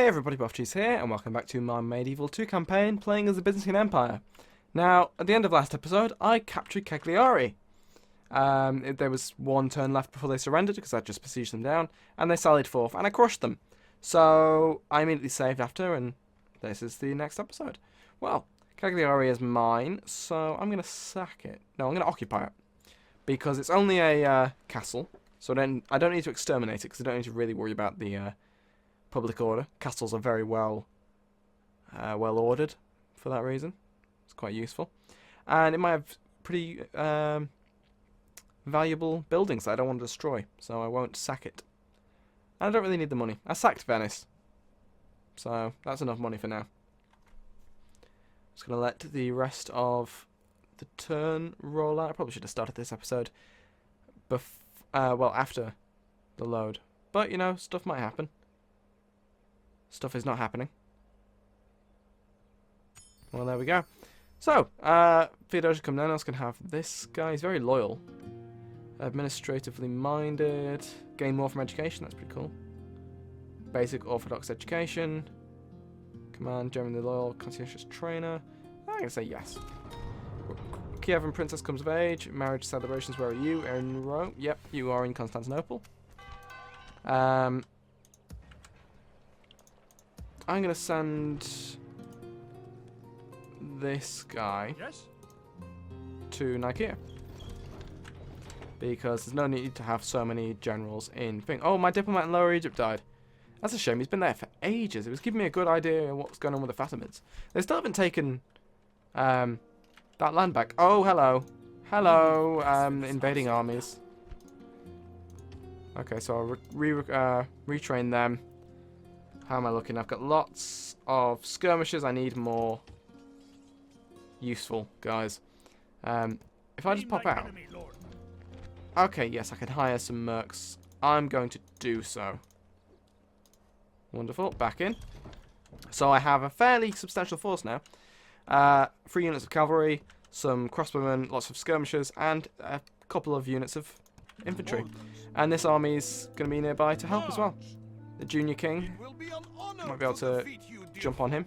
Hi everybody, Buffcheese here, and welcome back to my Medieval 2 campaign, playing as the Byzantine Empire. Now, at the end of last episode, I captured Cagliari. There was one turn left before they surrendered, because I just besieged them down, and they sallied forth, and I crushed them. So, I immediately saved after, and this is the next episode. Well, Cagliari is mine, so I'm going to sack it. No, I'm going to occupy it. Because it's only a castle, so I don't need to exterminate it, because I don't need to really worry about the public order. Castles are very well ordered for that reason. It's quite useful. And it might have pretty valuable buildings that I don't want to destroy, so I won't sack it. And I don't really need the money. I sacked Venice, so that's enough money for now. Just going to let the rest of the turn roll out. I probably should have started this episode well, after the load. But, you know, stuff might happen. Stuff is not happening. Well, there we go. So, Theodosius come down. I was going to have this guy. He's very loyal. Administratively minded. Gain more from education. That's pretty cool. Basic Orthodox education. Command, generally loyal, conscientious trainer. I'm going to say yes. Kievan princess comes of age. Marriage celebrations. Where are you? In Rome. Yep, you are in Constantinople. I'm going to send this guy to Nicaea. Because there's no need to have so many generals in thing. Oh, my diplomat in Lower Egypt died. That's a shame. He's been there for ages. It was giving me a good idea of what's going on with the Fatimids. They still haven't taken that land back. Oh, hello. Hello, invading armies. Okay, so I'll retrain them. How am I looking? I've got lots of skirmishers. I need more useful guys. If I just pop out. Okay, yes, I can hire some mercs. I'm going to do so. Wonderful. Back in. So I have a fairly substantial force now. 3 units of cavalry, some crossbowmen, lots of skirmishers, and a couple of units of infantry. And this army's going to be nearby to help as well. The junior king, might be able to jump on him.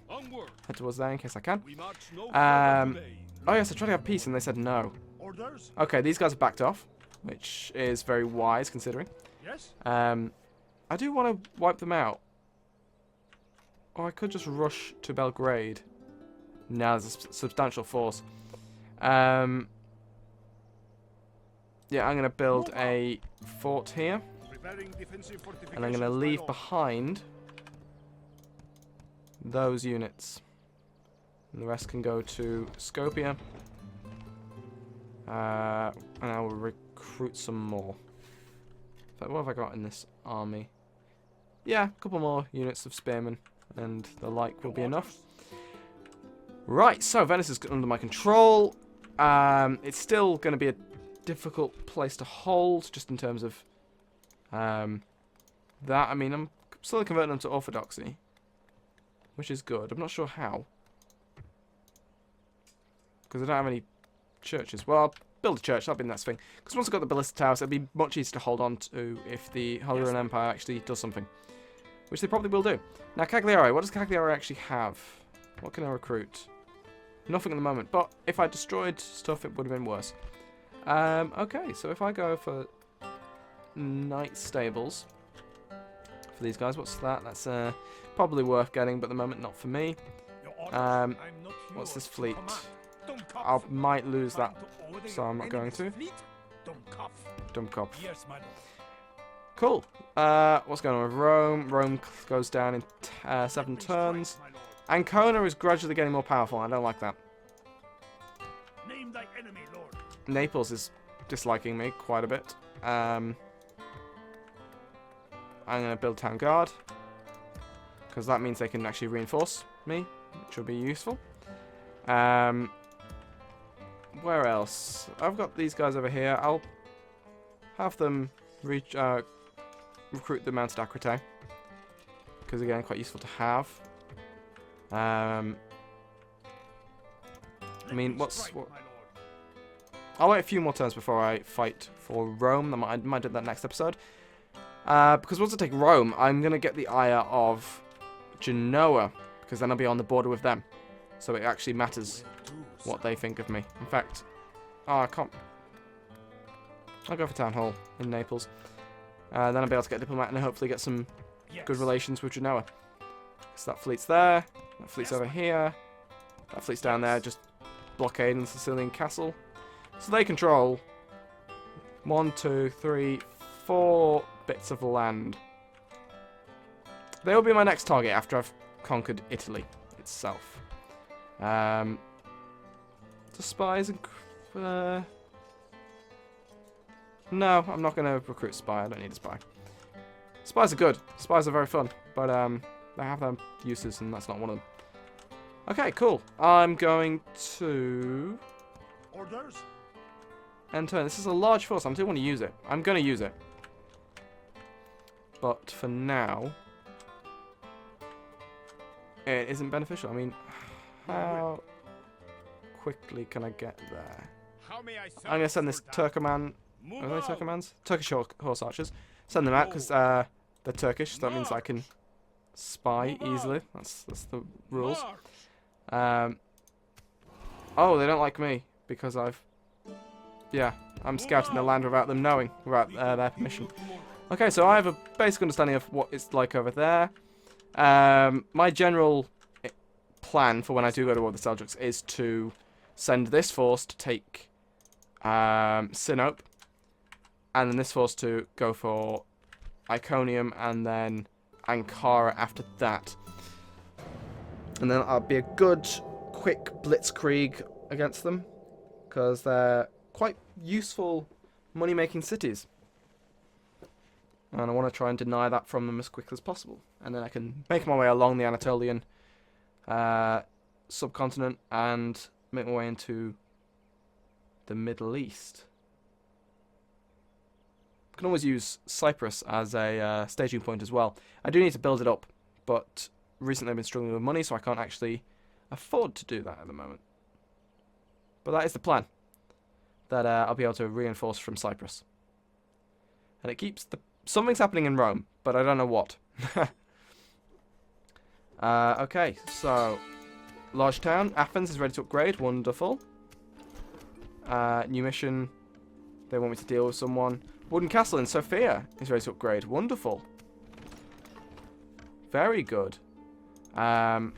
Head towards there in case I can. Oh yes, I tried to have peace and they said no. Okay, these guys have backed off, which is very wise considering. I do want to wipe them out. Or I could just rush to Belgrade. Now there's a substantial force. Yeah, I'm going to build a fort here. And I'm going to leave behind those units. And the rest can go to Skopje. And I will recruit some more. So what have I got in this army? Yeah, a couple more units of spearmen and the like will be enough. Right, so Venice is under my control. It's still going to be a difficult place to hold, just in terms of that. I mean, I'm slowly converting them to Orthodoxy, which is good. I'm not sure how, because I don't have any churches. Well, I'll build a church. That'll be the next thing. Because once I've got the ballista towers, it'll be much easier to hold on to if the Hungarian Empire actually does something, which they probably will do. Now, Cagliari. What does Cagliari actually have? What can I recruit? Nothing at the moment. But if I destroyed stuff, it would have been worse. Okay, so if I go for Knight Stables for these guys, what's that? That's probably worth getting, but at the moment not for me. What's this fleet? I might lose that, so I'm not going to. Dummkopf. Cool. What's going on with Rome? Rome goes down in 7 turns. Ancona is gradually getting more powerful. I don't like that. Naples is disliking me quite a bit. I'm going to build Town Guard, because that means they can actually reinforce me, which will be useful. Where else? I've got these guys over here. I'll have them recruit the Mounted Acritae, because again, quite useful to have. I mean, what? I'll wait a few more turns before I fight for Rome. I might do that next episode. Because once I take Rome, I'm going to get the ire of Genoa, because then I'll be on the border with them. So it actually matters what they think of me. In fact, I can't. I'll go for Town Hall in Naples. Then I'll be able to get a diplomat and hopefully get some good relations with Genoa. So that fleet's there. That fleet's over here. That fleet's down there, just blockading the Sicilian castle. So they control 1, 2, 3, 4 bits of land. They will be my next target after I've conquered Italy itself. The spies and... no, I'm not going to recruit a spy. I don't need a spy. Spies are good. Spies are very fun. But they have their uses, and that's not one of them. Okay, cool. I'm going to... Orders? End turn. This is a large force. I do want to use it. I'm going to use it. But for now... it isn't beneficial. I mean, how quickly can I get there? I'm going to send this Turkoman... are they Turkomans? Turkish horse archers. Send them out because they're Turkish. So that means I can spy easily. That's the rules. Oh, they don't like me because I've... yeah, I'm scouting the land without them knowing, without their permission. Okay, so I have a basic understanding of what it's like over there. My general plan for when I do go to war with the Seljuks is to send this force to take Sinope, and then this force to go for Iconium, and then Ankara after that. And then I'll be a good, quick blitzkrieg against them, because they're quite useful money-making cities. And I want to try and deny that from them as quickly as possible. And then I can make my way along the Anatolian subcontinent and make my way into the Middle East. I can always use Cyprus as a staging point as well. I do need to build it up, but recently I've been struggling with money, so I can't actually afford to do that at the moment. But that is the plan. That I'll be able to reinforce from Cyprus. And it keeps the... something's happening in Rome, but I don't know what. Okay, so... large town. Athens is ready to upgrade. Wonderful. New mission. They want me to deal with someone. Wooden castle in Sofia is ready to upgrade. Wonderful. Very good. Family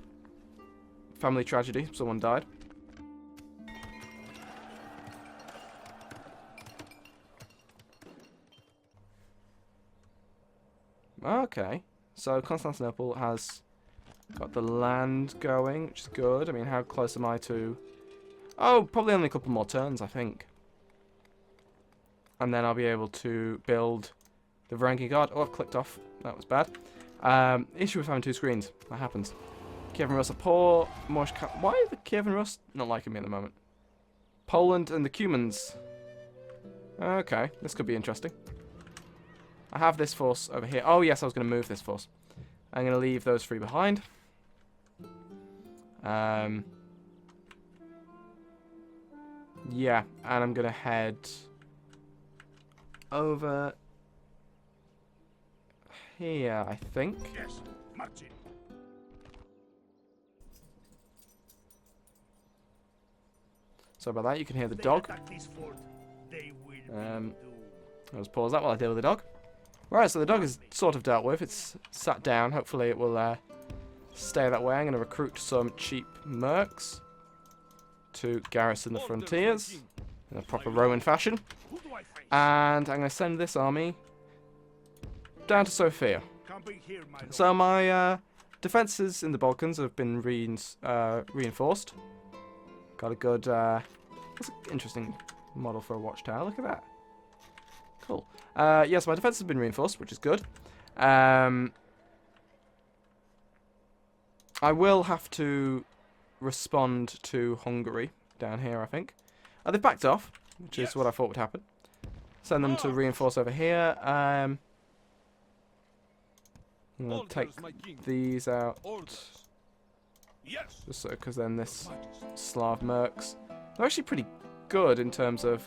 tragedy. Someone died. Okay. So Constantinople has got the land going, which is good. I mean, how close am I to... oh, probably only a couple more turns, I think. And then I'll be able to build the Varangian Guard. Oh, I've clicked off. That was bad. Issue with having two screens. That happens. Kiev and Rus are poor. Why are the Kiev and Rus not liking me at the moment? Poland and the Cumans. Okay, this could be interesting. I have this force over here. Oh, yes, I was going to move this force. I'm going to leave those three behind. Yeah, and I'm going to head over here, I think. Yes, marching. Sorry about that, you can hear the dog. I'll just pause that while I deal with the dog. Right, so the dog is sort of dealt with. It's sat down. Hopefully it will stay that way. I'm going to recruit some cheap mercs to garrison the frontiers in a proper Roman fashion. And I'm going to send this army down to Sofia. So my defences in the Balkans have been reinforced. Got a good... that's an interesting model for a watchtower. Look at that. Cool. Yes, my defense has been reinforced, which is good. I will have to respond to Hungary down here, I think. They've backed off, which is what I thought would happen. Send them to reinforce over here. I'm going to take these out. Just so, because then this Slav mercs. They're actually pretty good in terms of...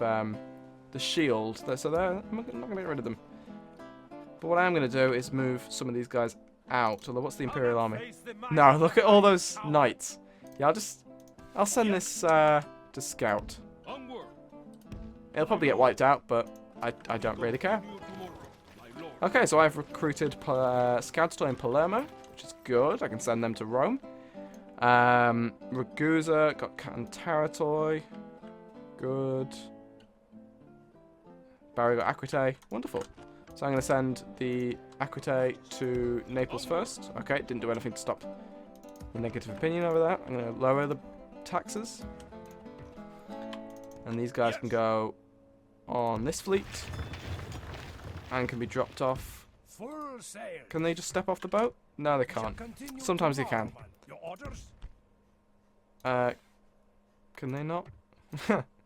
the shield, so I'm not going to get rid of them. But what I am going to do is move some of these guys out. Although, what's the Imperial Army? No, look at all those knights. Yeah, I'll send this to scout. It'll probably get wiped out, but I don't really care. Okay, so I've recruited scouts in Palermo, which is good. I can send them to Rome. Ragusa, got Cantaratoi. Good. Barry got Aquitae. Wonderful. So I'm going to send the Aquitae to Naples first. Okay, didn't do anything to stop the negative opinion over that. I'm going to lower the taxes. And these guys can go on this fleet. And can be dropped off. Can they just step off the boat? No, they can't. Sometimes they can. Can they not?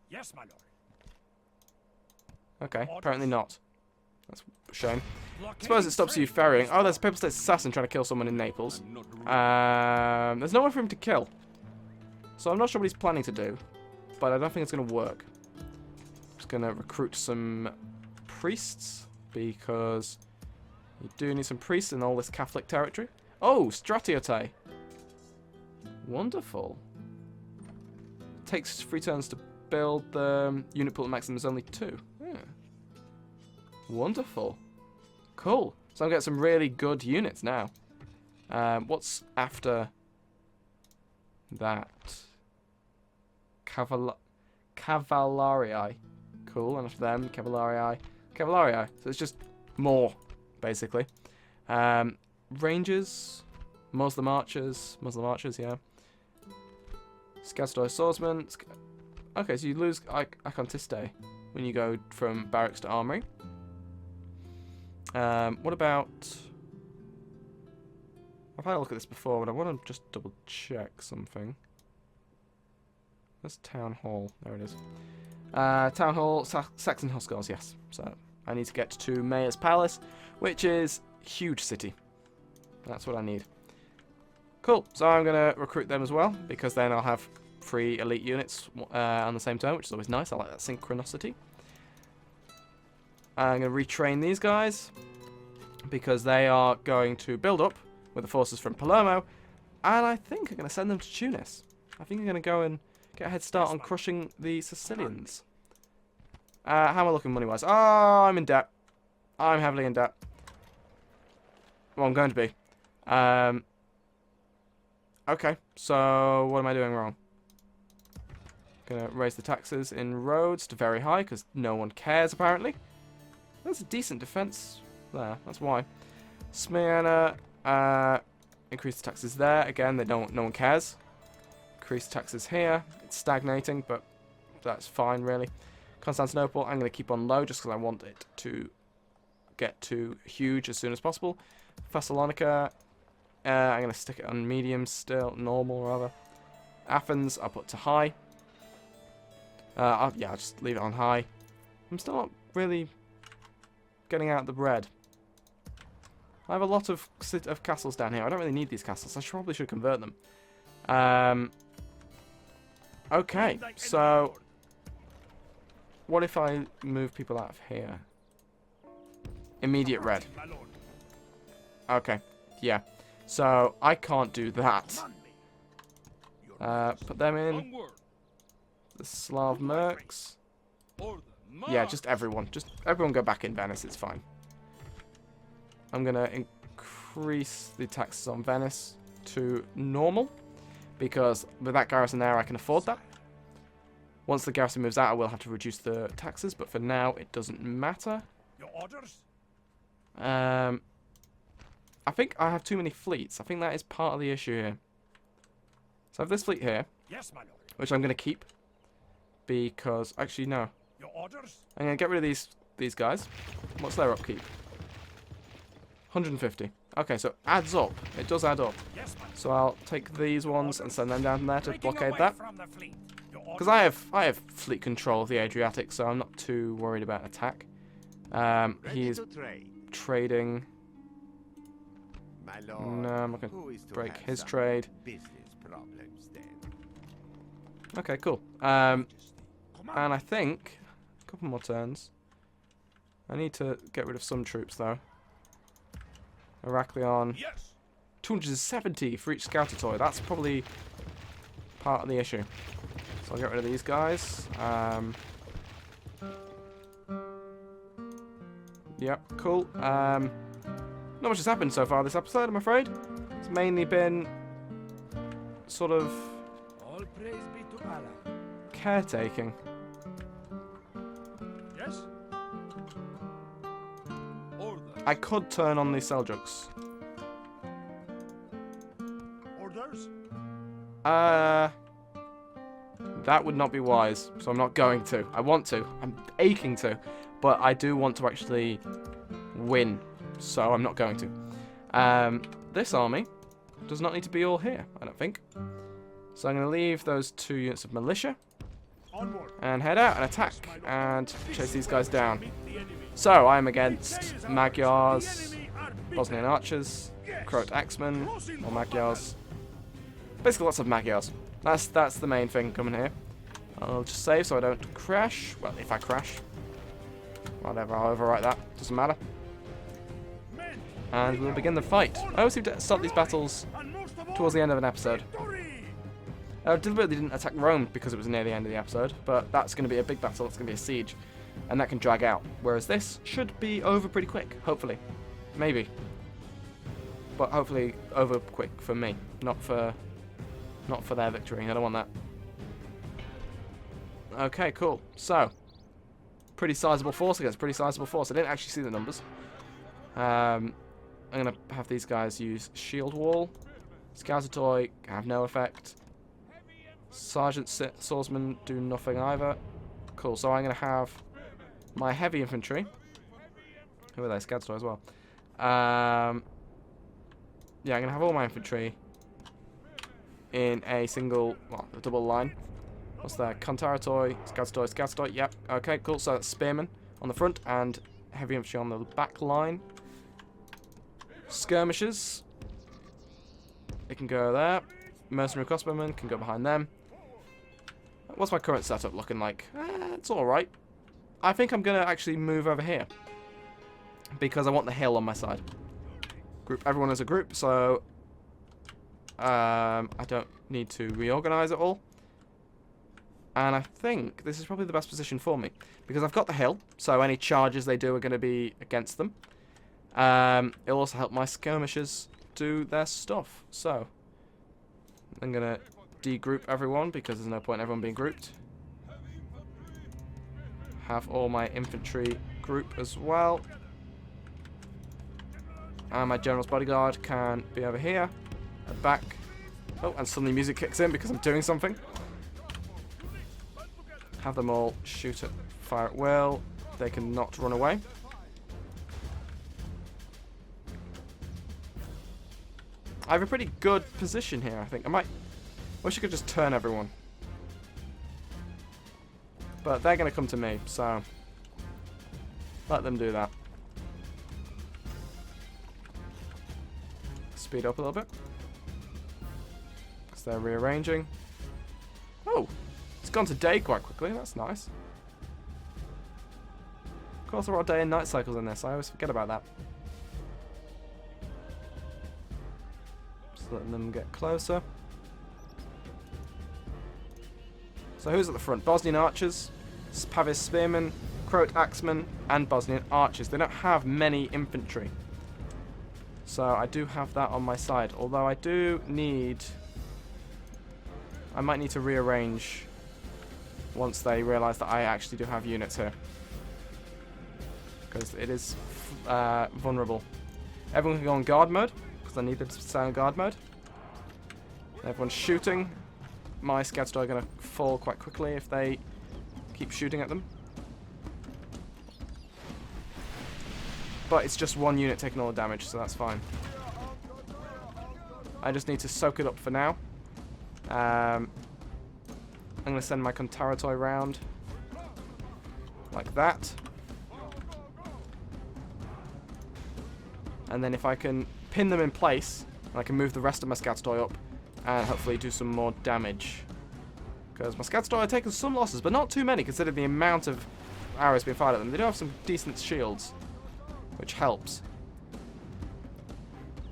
Yes, my lord. Okay, apparently not. That's a shame. I suppose it stops you ferrying. Oh, there's a Papal States assassin trying to kill someone in Naples. There's no one for him to kill. So I'm not sure what he's planning to do. But I don't think it's going to work. I'm just going to recruit some priests. Because you do need some priests in all this Catholic territory. Oh, Stratiote. Wonderful. Takes 3 turns to build the unit pool maximum is only 2. Yeah. Wonderful. Cool. So I'm getting some really good units now. What's after that? Cavalarii. Cool. And after them, Cavalarii. Cavalarii. So it's just more, basically. Rangers. Muslim archers. Muslim archers, yeah. Scouts swordsmen. Okay, so you lose Acontiste when you go from barracks to armory. What about... I've had a look at this before, but I want to just double check something. Where's Town Hall? There it is. Town Hall, Saxon Hussars, yes. So I need to get to Mayor's Palace, which is huge city. That's what I need. Cool. So I'm going to recruit them as well, because then I'll have 3 elite units on the same turn, which is always nice. I like that synchronicity. I'm going to retrain these guys, because they are going to build up with the forces from Palermo, and I think I'm going to send them to Tunis. I think I'm going to go and get a head start on crushing the Sicilians. How am I looking money-wise? Oh, I'm in debt. I'm heavily in debt. Well, I'm going to be. Okay, so what am I doing wrong? Gonna raise the taxes in roads to very high, because no one cares, apparently. That's a decent defense there, that's why. Smyrna, increase the taxes there. Again, no one cares. Increase taxes here. It's stagnating, but that's fine, really. Constantinople, I'm going to keep on low just because I want it to get to huge as soon as possible. Thessalonica, I'm going to stick it on medium still, normal rather. Athens, I'll put to high. I'll just leave it on high. I'm still not really getting out the bread. I have a lot of castles down here. I don't really need these castles. I probably should convert them. Okay, so what if I move people out of here? Immediate red. Okay, yeah. So I can't do that. Put them in. The Slav mercs. Yeah, just everyone. Just everyone go back in Venice. It's fine. I'm going to increase the taxes on Venice to normal. Because with that garrison there, I can afford that. Once the garrison moves out, I will have to reduce the taxes. But for now, it doesn't matter. Your orders? I think I have too many fleets. I think that is part of the issue here. So I have this fleet here. Yes, my lord. Which I'm going to keep. Because, actually, no. Your orders? I'm going to get rid of these guys. What's their upkeep? 150. Okay, so it adds up. It does add up. Yes, so I'll take these ones and send them down there to blockade that. Because I have fleet control of the Adriatic, so I'm not too worried about attack. He's trading. No, I'm not going to break his trade. Okay, cool. And I think a couple more turns. I need to get rid of some troops though. Heraklion. Yes. 270 for each scouter toy. That's probably part of the issue. So I'll get rid of these guys. Yep, cool. Not much has happened so far this episode, I'm afraid. It's mainly been sort of All praise be to Allah. caretaking. Yes? Orders. I could turn on the Seljuks. Orders? That would not be wise, so I'm not going to. I want to. I'm aching to. But I do want to actually win, so I'm not going to. This army does not need to be all here, I don't think. So I'm going to leave those 2 units of militia Onward. and head out and attack and chase these guys down. So I'm against Magyars, Bosnian archers, Croat axemen, or Magyars. Basically lots of Magyars. That's the main thing coming here. I'll just save so I don't crash. Well, if I crash. Whatever, I'll overwrite that. Doesn't matter. And we'll begin the fight. I always seem to start these battles towards the end of an episode. I deliberately didn't attack Rome because it was near the end of the episode, but that's going to be a big battle, it's going to be a siege, and that can drag out. Whereas this should be over pretty quick, hopefully. Maybe. But hopefully over quick for me, not for their victory. I don't want that. Okay, cool. So, pretty sizable force against pretty sizable force. I didn't actually see the numbers. I'm going to have these guys use shield wall. Scouter toy have no effect. Sergeant swordsmen do nothing either. Cool, so I'm going to have my heavy infantry. Who are they? Scouter toy as well. Yeah, I'm going to have all my infantry in a single, well, a double line. What's that? Contara toy, Scouter toy, yep. Okay, cool, so that's spearmen on the front and heavy infantry on the back line. Skirmishers. It can go there. Mercenary crossbowmen can go behind them. What's my current setup looking like? It's alright. I think I'm going to actually move over here. Because I want the hill on my side. Group everyone as a group, so I don't need to reorganize it all. And I think this is probably the best position for me. Because I've got the hill, so any charges they do are going to be against them. It'll also help my skirmishers do their stuff. So, I'm going to de-group everyone because there's no point in everyone being grouped. Have all my infantry group as well. And my general's bodyguard can be over here. At back. Oh, and suddenly music kicks in because I'm doing something. Have them all shoot at fire at will. They can not run away. I have a pretty good position here, I think. I wish I could just turn everyone. But they're going to come to me, so let them do that. Speed up a little bit. Because they're rearranging. Oh! It's gone to day quite quickly, that's nice. Of course there are day and night cycles in this, I always forget about that. Just letting them get closer. So who's at the front? Bosnian archers, Pavis spearmen, Croat axemen, and Bosnian archers. They don't have many infantry. So I do have that on my side. Although I do need... I might need to rearrange once they realise that I actually do have units here. Because it is vulnerable. Everyone can go on guard mode, because I need them to stay on guard mode. Everyone's shooting. My scouts are going to fall quite quickly if they keep shooting at them. But it's just one unit taking all the damage, so that's fine. I just need to soak it up for now. I'm going to send my Contara toy round. Like that. And then if I can pin them in place, I can move the rest of my Scout toy up and hopefully do some more damage. Because my Scout toy are taking some losses, but not too many considering the amount of arrows being fired at them. They do have some decent shields, which helps.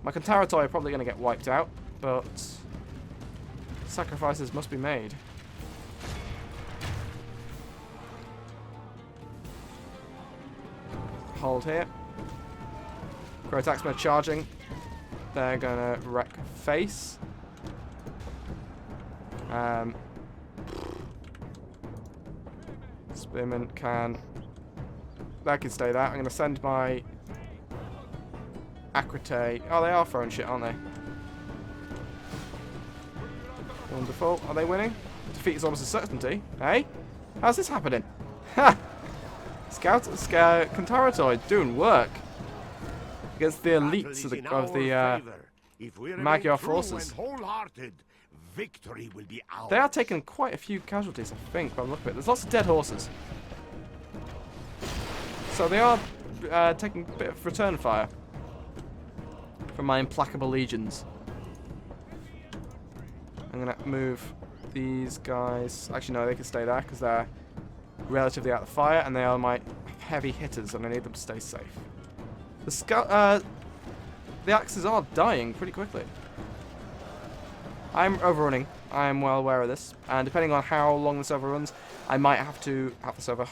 My Contaratoi are probably going to get wiped out, but sacrifices must be made. Hold here. Crow Taxmen are charging. They're going to wreck face. Spearmen can... That can stay there. I'm going to send my Akrite. Oh, they are throwing shit, aren't they? Wonderful. Are they winning? Defeat is almost a certainty. Hey? How's this happening? Ha! Contaratoi doing work against the elites of the Magyar forces. Victory will be ours. They are taking quite a few casualties, I think, by the look of it. There's lots of dead horses. So they are taking a bit of return fire from my implacable legions. I'm going to move these guys. Actually, no, they can stay there because they're relatively out of fire and they are my heavy hitters and I need them to stay safe. The axes are dying pretty quickly. I'm overrunning. I'm well aware of this, and depending on how long this overruns, I might have to have this over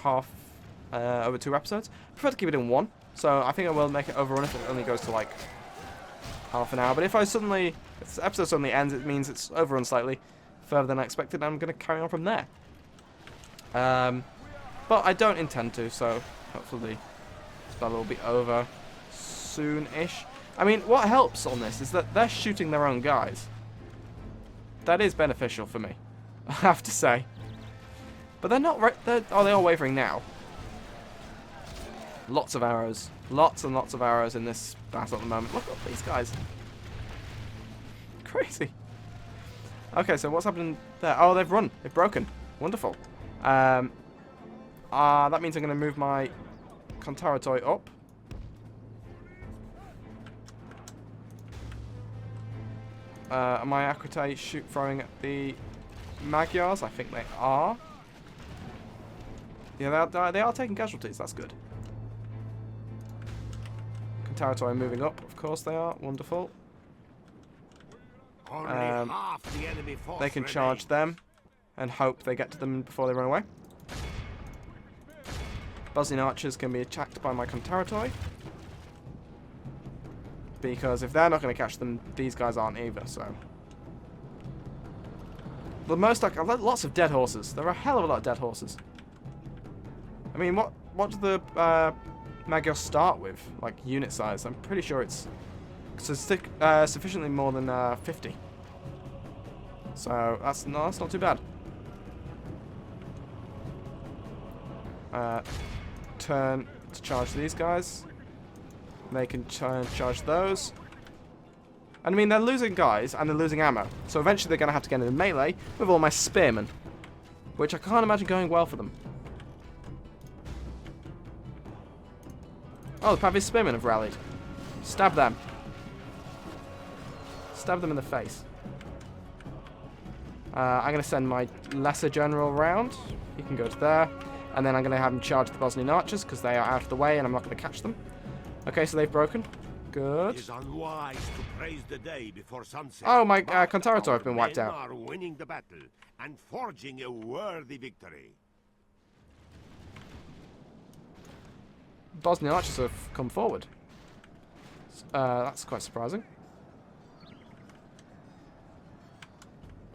over 2 episodes. I prefer to keep it in 1, so I think I will make it overrun if it only goes to like half an hour. But if the episode suddenly ends, it means it's overrun slightly further than I expected, and I'm going to carry on from there. But I don't intend to, so hopefully this battle will be over soon-ish. I mean, what helps on this is that they're shooting their own guys. That is beneficial for me, I have to say. But they're not they are wavering now. Lots of arrows. Lots and lots of arrows in this battle at the moment. Look at these guys. Crazy. Okay, so what's happening there? Oh, they've run. They've broken. Wonderful. That means I'm going to move my Contaratoi up. Am I Akrite throwing at the Magyars? I think they are. Yeah, they are taking casualties. That's good. Contaratoi moving up. Of course they are. Wonderful. They can charge them and hope they get to them before they run away. Byzantine archers can be attacked by my Contaratoi. Because if they're not going to catch them, these guys aren't either, so... The most... lots of dead horses. There are a hell of a lot of dead horses. I mean, what do the Magyars start with? Like, unit size? I'm pretty sure it's sufficiently more than 50. So, that's not too bad. Turn to charge these guys. They can try and charge those. And I mean, they're losing guys and they're losing ammo. So eventually they're going to have to get into melee with all my spearmen. Which I can't imagine going well for them. Oh, the Pavis spearmen have rallied. Stab them. Stab them in the face. I'm going to send my lesser general round. He can go to there. And then I'm going to have him charge the Bosnian archers because they are out of the way and I'm not going to catch them. Okay, so they've broken. Good. It is unwise to praise the day before sunset. Oh, my Contaratoi have been wiped out. Are winning the battle and forging a worthy victory. Bosnian archers have come forward. That's quite surprising.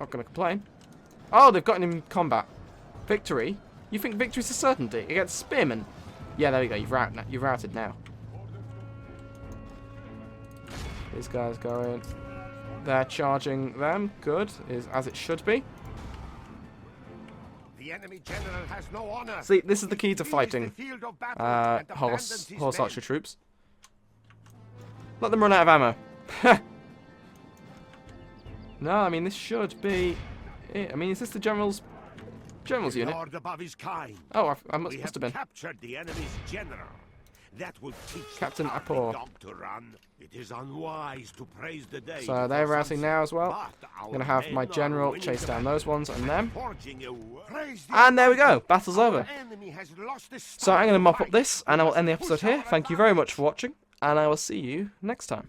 Not going to complain. Oh, they've gotten him in combat. Victory? You think victory's a certainty against spearmen? Yeah, there we go. You've routed now. These guys going. They're charging them. Good, is as it should be. The enemy general has no honor. See, this is the key to fighting horse archer troops. Let them run out of ammo. No, I mean this should be it. I mean, is this the general's unit? Lord above his kind. Oh, I must have been. Captured the enemy's general. That will teach Captain the Apor. dog to run. It is unwise to praise the day. So they're routing now as well. I'm going to have my general chase down those ones and them. And there we go. Battle's over. So I'm going to mop up this and I will end the episode here. Thank you very much for watching and I will see you next time.